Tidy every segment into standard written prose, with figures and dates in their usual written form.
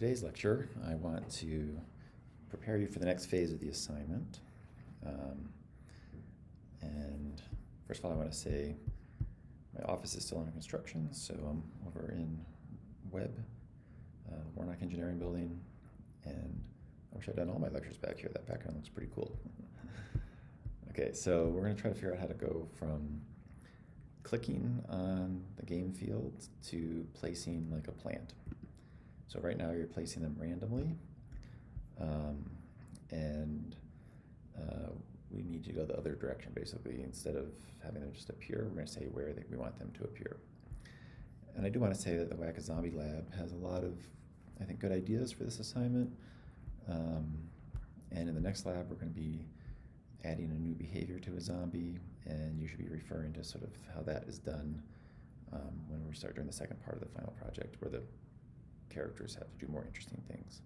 Today's lecture, I want to prepare you for the next phase of the assignment. And first of all, I want to say my office is still under construction, so I'm over in Webb, Warnock Engineering Building, and I wish I'd done all my lectures back here. That background looks pretty cool. Okay, so we're going to try to figure out how to go from clicking on the game field to placing like a plant. So right now you're placing them randomly, and we need to go the other direction basically. Instead of having them just appear, we're going to say where we want them to appear. And I do want to say that the Lec37 lab has a lot of, I think, good ideas for this assignment. And in the next lab, we're going to be adding a new behavior to a zombie, and you should be referring to sort of how that is done when we start doing the second part of the final project, where the characters have to do more interesting things.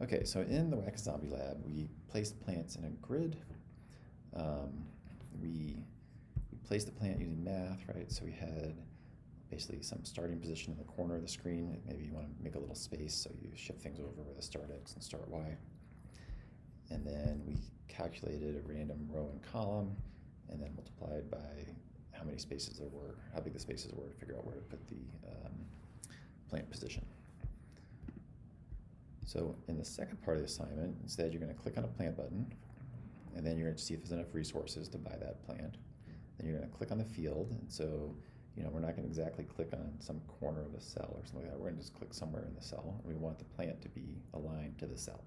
Okay, so in the Lec37 lab, we placed plants in a grid. We placed the plant using math, right? So we had basically some starting position in the corner of the screen. Maybe you want to make a little space, so you shift things over with a start X and start Y. And then we calculated a random row and column, and then multiplied by how many spaces there were, how big the spaces were, to figure out where to put the plant position. So in the second part of the assignment, instead you're going to click on a plant button, and then you're going to see if there's enough resources to buy that plant. Then you're going to click on the field, and so we're not going to exactly click on some corner of a cell or something like that. We're going to just click somewhere in the cell, and we want the plant to be aligned to the cell.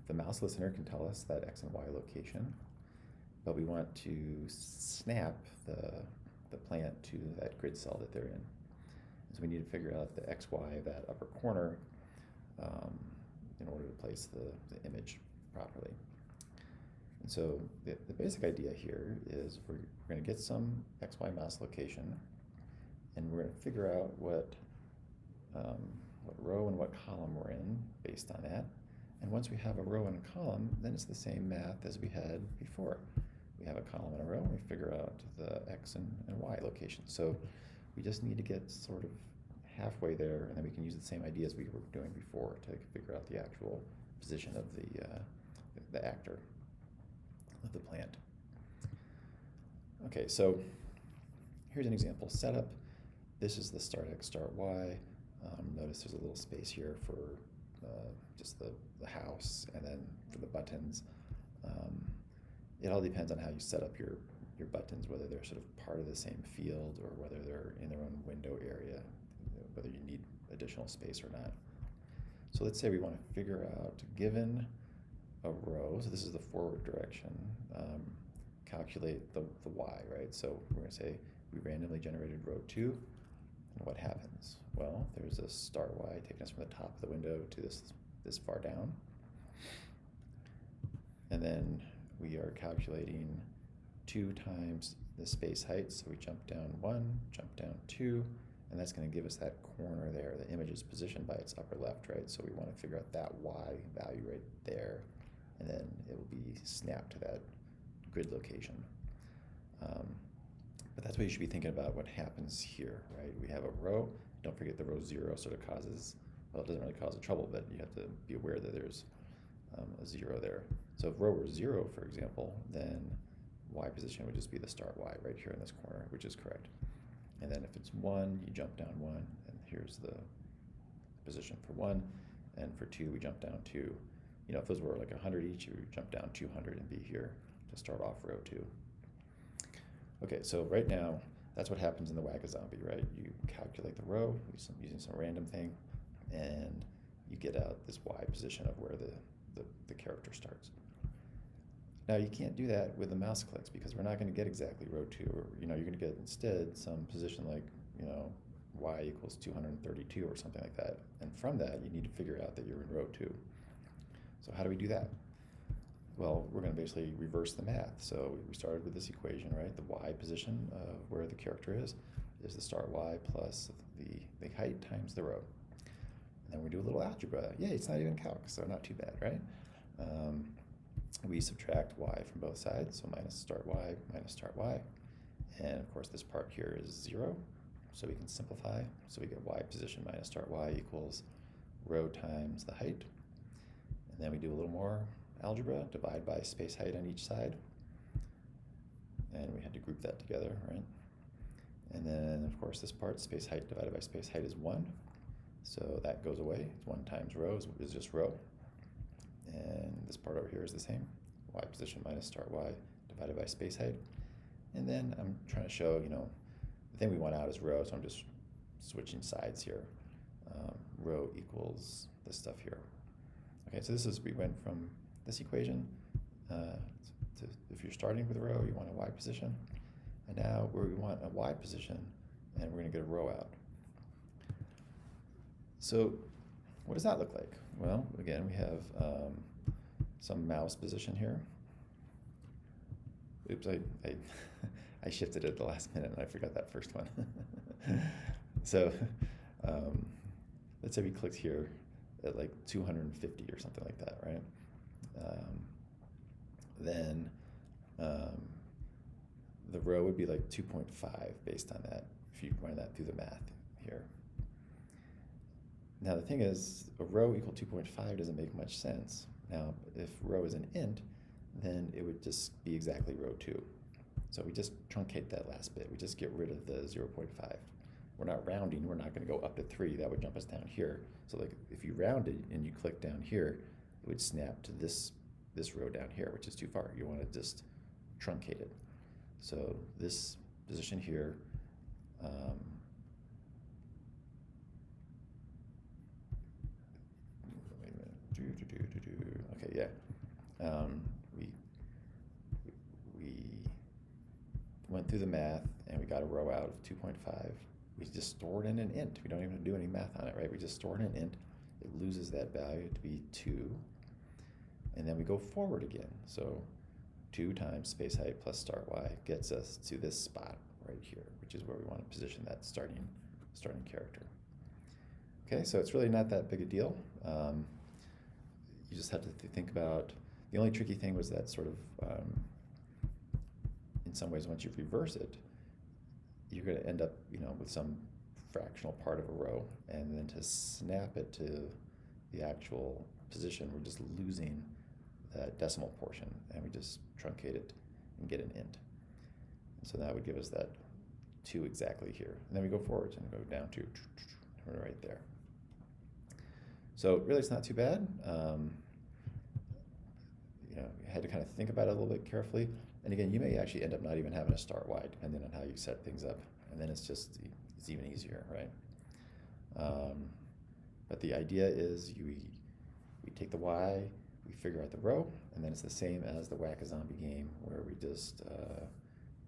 The mouse listener can tell us that X and Y location, but we want to snap the plant to that grid cell that they're in. So we need to figure out the XY of that upper corner in order to place the image properly. And so the basic idea here is we're going to get some XY mouse location, and we're going to figure out what row and what column we're in based on that. And once we have a row and a column, then it's the same math as we had before. We have a column and a row, and we figure out the X and Y location. So we just need to get sort of halfway there, and then we can use the same ideas we were doing before to figure out the actual position of the actor of the plant. Okay, so here's an example setup. This is the start X, start Y. Notice there's a little space here for just the house, and then for the buttons. It all depends on how you set up your buttons, whether they're sort of part of the same field or whether they're in their own window area, whether you need additional space or not. So let's say we want to figure out, given a row, so this is the forward direction, calculate the Y, right? So we're going to say we randomly generated row 2, and what happens? Well, there's a start Y taking us from the top of the window to this far down. And then we are calculating 2 times the space height, so we jump down 1, jump down 2, and that's going to give us that corner there. The image is positioned by its upper left, right? So we want to figure out that Y value right there, and then it will be snapped to that grid location. But that's what you should be thinking about what happens here, right? We have a row. Don't forget the row 0 sort of causes, well, it doesn't really cause a trouble, but you have to be aware that there's a 0 there. So if row were 0, for example, then Y position would just be the start Y right here in this corner, which is correct. And then if it's 1, you jump down 1, and here's the position for 1, and for 2, we jump down 2. If those were like 100 each, you would jump down 200 and be here to start off row 2. Okay, so right now, that's what happens in the Whack-A-Zombie, right? You calculate the row using some random thing, and you get out this Y position of where the character starts. Now you can't do that with the mouse clicks because we're not going to get exactly row 2. Or, you're going to get instead some position like Y equals 232 or something like that. And from that, you need to figure out that you're in row 2. So how do we do that? Well, we're going to basically reverse the math. So we started with this equation, right? The Y position of where the character is the start Y plus the height times the row. And then we do a little algebra. Yay, it's not even calc, so not too bad, right? We subtract Y from both sides, so minus start Y minus start Y. And of course, this part here is 0. so we can simplify. So we get y position minus start y equals row times the height. And then we do a little more algebra, divide by space height on each side. And we had to group that together, right? And then, of course, this part, space height divided by space height is 1. So that goes away. 1 times row is just row. And this part over here is the same. Y position minus start y divided by space height. And then I'm trying to show, the thing we want out is row, so I'm just switching sides here. Row equals this stuff here. Okay, so we went from this equation to, if you're starting with a row, you want a y position. And now we want a y position, and we're going to get a row out. So what does that look like? Well, again, we have some mouse position here. Oops, I shifted it at the last minute, and I forgot that first one. So let's say we clicked here at like 250 or something like that, right? Then the row would be like 2.5 based on that, if you run that through the math here. Now the thing is, a row equal 2.5 doesn't make much sense. Now, if row is an int, then it would just be exactly row 2. So we just truncate that last bit. We just get rid of the 0.5. We're not rounding. We're not going to go up to 3. That would jump us down here. So like if you rounded and you click down here, it would snap to this row down here, which is too far. You want to just truncate it. So this position here, wait a minute. Okay, yeah. We went through the math and we got a row out of 2.5. We just stored in an int. We don't even do any math on it, right? We just store in an int. It loses that value to be 2. And then we go forward again. So 2 times space height plus start y gets us to this spot right here, which is where we want to position that starting character. Okay, so it's really not that big a deal. You just have to think about, the only tricky thing was that sort of, in some ways, once you reverse it, you're going to end up, with some fractional part of a row, and then to snap it to the actual position, we're just losing that decimal portion, and we just truncate it and get an int. And so that would give us that 2 exactly here. And then we go forward and go down to right there. So really, it's not too bad. You had to kind of think about it a little bit carefully. And again, you may actually end up not even having a start y, depending on how you set things up. And then it's even easier, right? But the idea is we take the y, we figure out the row, and then it's the same as the Whack-A-Zombie game, where we just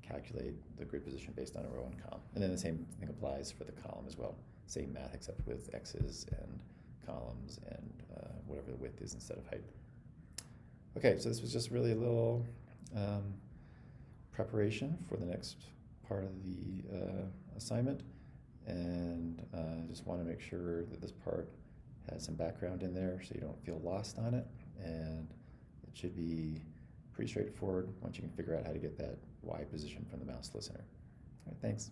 calculate the grid position based on a row and column. And then the same thing applies for the column as well. Same math, except with x's and columns and whatever the width is instead of height. Okay, so this was just really a little preparation for the next part of the assignment, and just want to make sure that this part has some background in there so you don't feel lost on it, and it should be pretty straightforward once you can figure out how to get that y position from the mouse listener. All right, thanks.